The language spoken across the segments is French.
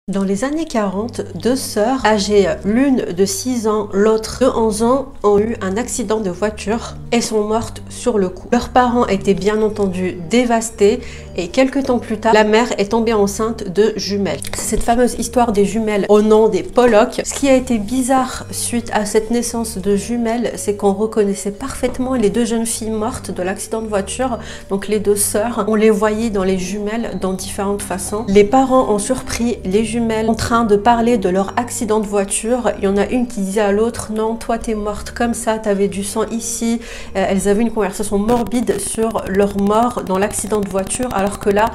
Dans les années 40, deux sœurs âgées, l'une de 6 ans, l'autre de 11 ans, ont eu un accident de voiture et sont mortes sur le coup. Leurs parents étaient bien entendu dévastés et quelques temps plus tard, la mère est tombée enceinte de jumelles. C'est cette fameuse histoire des jumelles au nom des Pollock. Ce qui a été bizarre suite à cette naissance de jumelles, c'est qu'on reconnaissait parfaitement les deux jeunes filles mortes de l'accident de voiture, donc les deux sœurs. On les voyait dans les jumelles dans différentes façons. Les parents ont surpris les jumelles en train de parler de leur accident de voiture. Il y en a une qui disait à l'autre: non, toi t'es morte comme ça, t'avais du sang ici. Elles avaient une conversation morbide sur leur mort dans l'accident de voiture, alors que là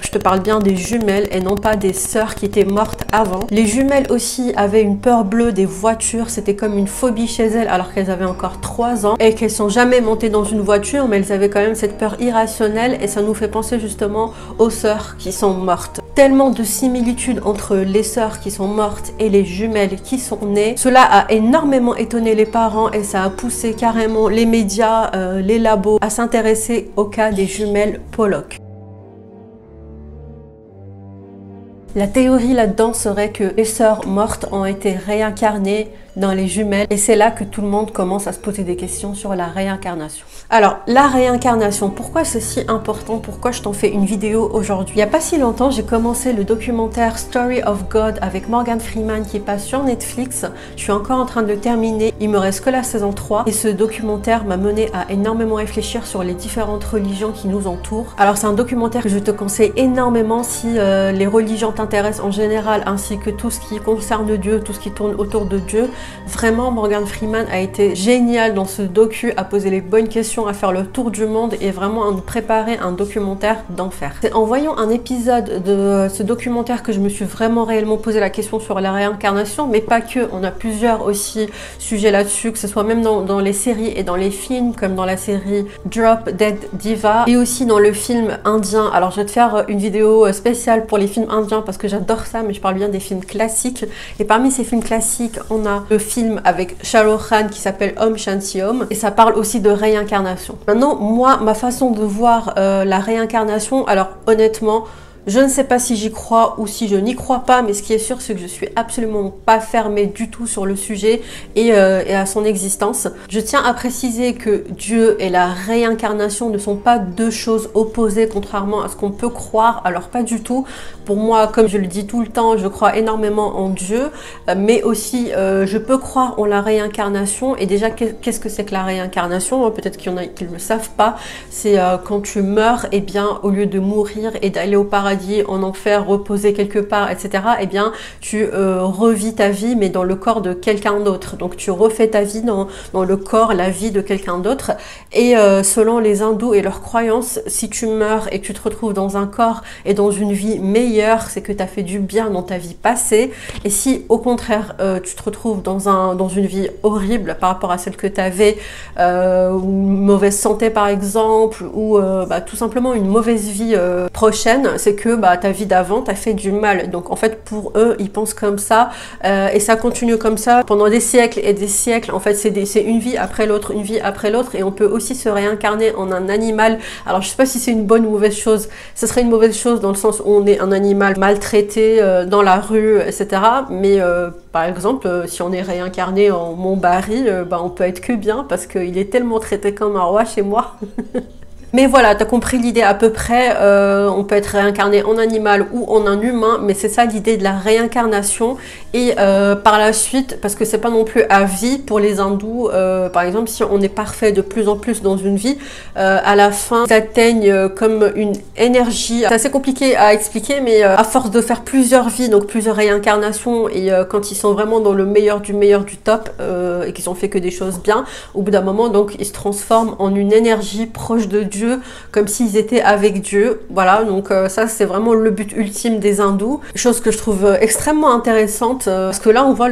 je te parle bien des jumelles et non pas des sœurs qui étaient mortes avant. Les jumelles aussi avaient une peur bleue des voitures, c'était comme une phobie chez elles alors qu'elles avaient encore 3 ans et qu'elles sont jamais montées dans une voiture, mais elles avaient quand même cette peur irrationnelle, et ça nous fait penser justement aux sœurs qui sont mortes. Tellement de similitudes entre les sœurs qui sont mortes et les jumelles qui sont nées. Cela a énormément étonné les parents et ça a poussé carrément les médias, les labos à s'intéresser au cas des jumelles Pollock. La théorie là-dedans serait que les sœurs mortes ont été réincarnées dans les jumelles, et c'est là que tout le monde commence à se poser des questions sur la réincarnation. Alors, la réincarnation, pourquoi c'est si important? Pourquoi je t'en fais une vidéo aujourd'hui? Il n'y a pas si longtemps, j'ai commencé le documentaire Story of God avec Morgan Freeman qui passe sur Netflix. Je suis encore en train de le terminer, il me reste que la saison 3, et ce documentaire m'a mené à énormément réfléchir sur les différentes religions qui nous entourent. Alors, c'est un documentaire que je te conseille énormément si les religions t'intéressent en général, ainsi que tout ce qui concerne Dieu, tout ce qui tourne autour de Dieu. Vraiment, Morgan Freeman a été génial dans ce docu, à poser les bonnes questions, à faire le tour du monde et vraiment à nous préparer un documentaire d'enfer. C'est en voyant un épisode de ce documentaire que je me suis vraiment réellement posé la question sur la réincarnation, mais pas que, on a plusieurs aussi sujets là-dessus, que ce soit même dans les séries et dans les films, comme dans la série Drop Dead Diva, et aussi dans le film indien. Alors je vais te faire une vidéo spéciale pour les films indiens parce que j'adore ça, mais je parle bien des films classiques. Et parmi ces films classiques, on a le film avec Shah Rukh Khan qui s'appelle Om Shanti Om, et ça parle aussi de réincarnation. Maintenant, moi, ma façon de voir la réincarnation, alors honnêtement, je ne sais pas si j'y crois ou si je n'y crois pas, mais ce qui est sûr, c'est que je suis absolument pas fermée du tout sur le sujet et à son existence. Je tiens à préciser que Dieu et la réincarnation ne sont pas deux choses opposées, contrairement à ce qu'on peut croire. Alors pas du tout. Pour moi, comme je le dis tout le temps, je crois énormément en Dieu, mais aussi je peux croire en la réincarnation. Et déjà, qu'est-ce que c'est que la réincarnation? Peut-être qu'il y en a qui ne le savent pas. C'est quand tu meurs, et bien au lieu de mourir et d'aller au paradis, en enfer, reposer quelque part, etc., eh bien tu revis ta vie, mais dans le corps de quelqu'un d'autre. Donc tu refais ta vie dans le corps, la vie de quelqu'un d'autre. Et selon les hindous et leurs croyances, si tu meurs et que tu te retrouves dans un corps et dans une vie meilleure, c'est que tu as fait du bien dans ta vie passée. Et si au contraire tu te retrouves dans une vie horrible par rapport à celle que tu avais, ou une mauvaise santé par exemple, ou tout simplement une mauvaise vie prochaine, c'est que ta vie d'avant t'a fait du mal. Donc en fait, pour eux, ils pensent comme ça, et ça continue comme ça pendant des siècles et des siècles. En fait, c'est une vie après l'autre, une vie après l'autre, et on peut aussi se réincarner en un animal. Alors je sais pas si c'est une bonne ou mauvaise chose. Ce serait une mauvaise chose dans le sens où on est un animal maltraité dans la rue, etc. Mais par exemple, si on est réincarné en Montbarry, on peut être que bien parce qu'il est tellement traité comme un roi chez moi. Mais voilà, t'as compris l'idée à peu près. On peut être réincarné en animal ou en un humain, mais c'est ça l'idée de la réincarnation. Et par la suite, parce que c'est pas non plus à vie pour les hindous, par exemple, si on est parfait de plus en plus dans une vie, à la fin, ils atteignent comme une énergie. C'est assez compliqué à expliquer, mais à force de faire plusieurs vies, donc plusieurs réincarnations, et quand ils sont vraiment dans le meilleur du top, et qu'ils ont fait que des choses bien, au bout d'un moment, donc ils se transforment en une énergie proche de Dieu, comme s'ils étaient avec Dieu. Voilà, donc ça c'est vraiment le but ultime des hindous, chose que je trouve extrêmement intéressante, parce que là on voit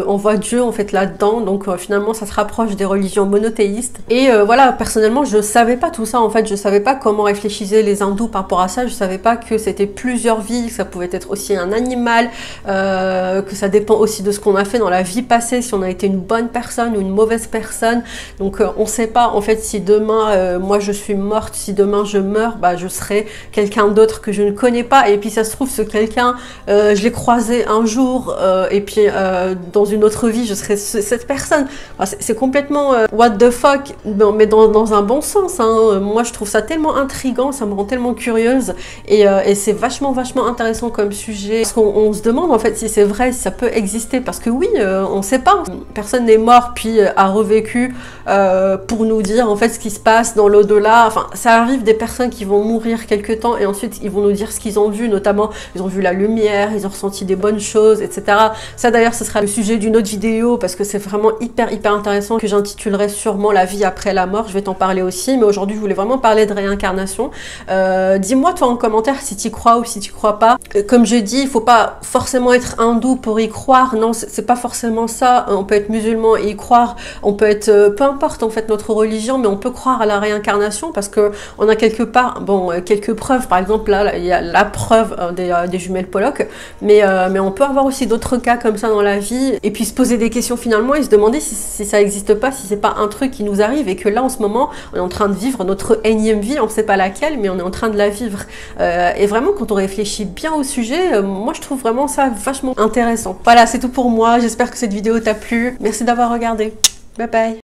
on voit Dieu en fait là-dedans, donc finalement ça se rapproche des religions monothéistes. Et voilà, personnellement je savais pas tout ça, en fait je savais pas comment réfléchissaient les hindous par rapport à ça, je savais pas que c'était plusieurs vies, que ça pouvait être aussi un animal, que ça dépend aussi de ce qu'on a fait dans la vie passée, si on a été une bonne personne ou une mauvaise personne. Donc on sait pas en fait si demain moi je suis morte morte, si demain je meurs, bah, je serai quelqu'un d'autre que je ne connais pas. Et puis ça se trouve, ce quelqu'un, je l'ai croisé un jour, et puis dans une autre vie, je serai cette personne. Enfin, c'est complètement what the fuck, mais dans un bon sens. Hein. Moi, je trouve ça tellement intriguant, ça me rend tellement curieuse. Et c'est vachement intéressant comme sujet. Parce qu'on se demande en fait si c'est vrai, si ça peut exister. Parce que oui, on sait pas. Personne n'est mort puis a revécu pour nous dire en fait ce qui se passe dans l'au-delà. Enfin, ça arrive des personnes qui vont mourir quelque temps et ensuite ils vont nous dire ce qu'ils ont vu, notamment ils ont vu la lumière, ils ont ressenti des bonnes choses, etc. Ça d'ailleurs ce sera le sujet d'une autre vidéo parce que c'est vraiment hyper intéressant que j'intitulerai sûrement la vie après la mort. Je vais t'en parler aussi, mais aujourd'hui je voulais vraiment parler de réincarnation. Dis-moi toi en commentaire si tu crois ou si tu crois pas. Comme je dis, il faut pas forcément être hindou pour y croire. Non, c'est pas forcément ça. On peut être musulman et y croire. On peut être, peu importe en fait notre religion, mais on peut croire à la réincarnation parce que on a quelque part, bon, quelques preuves. Par exemple, là, il y a la preuve des jumelles Pollock, mais on peut avoir aussi d'autres cas comme ça dans la vie et puis se poser des questions finalement et se demander si ça n'existe pas, si c'est pas un truc qui nous arrive et que là en ce moment on est en train de vivre notre énième vie, on ne sait pas laquelle, mais on est en train de la vivre. Et vraiment, quand on réfléchit bien au sujet, moi je trouve vraiment ça vachement intéressant. Voilà, c'est tout pour moi. J'espère que cette vidéo t'a plu. Merci d'avoir regardé. Bye bye.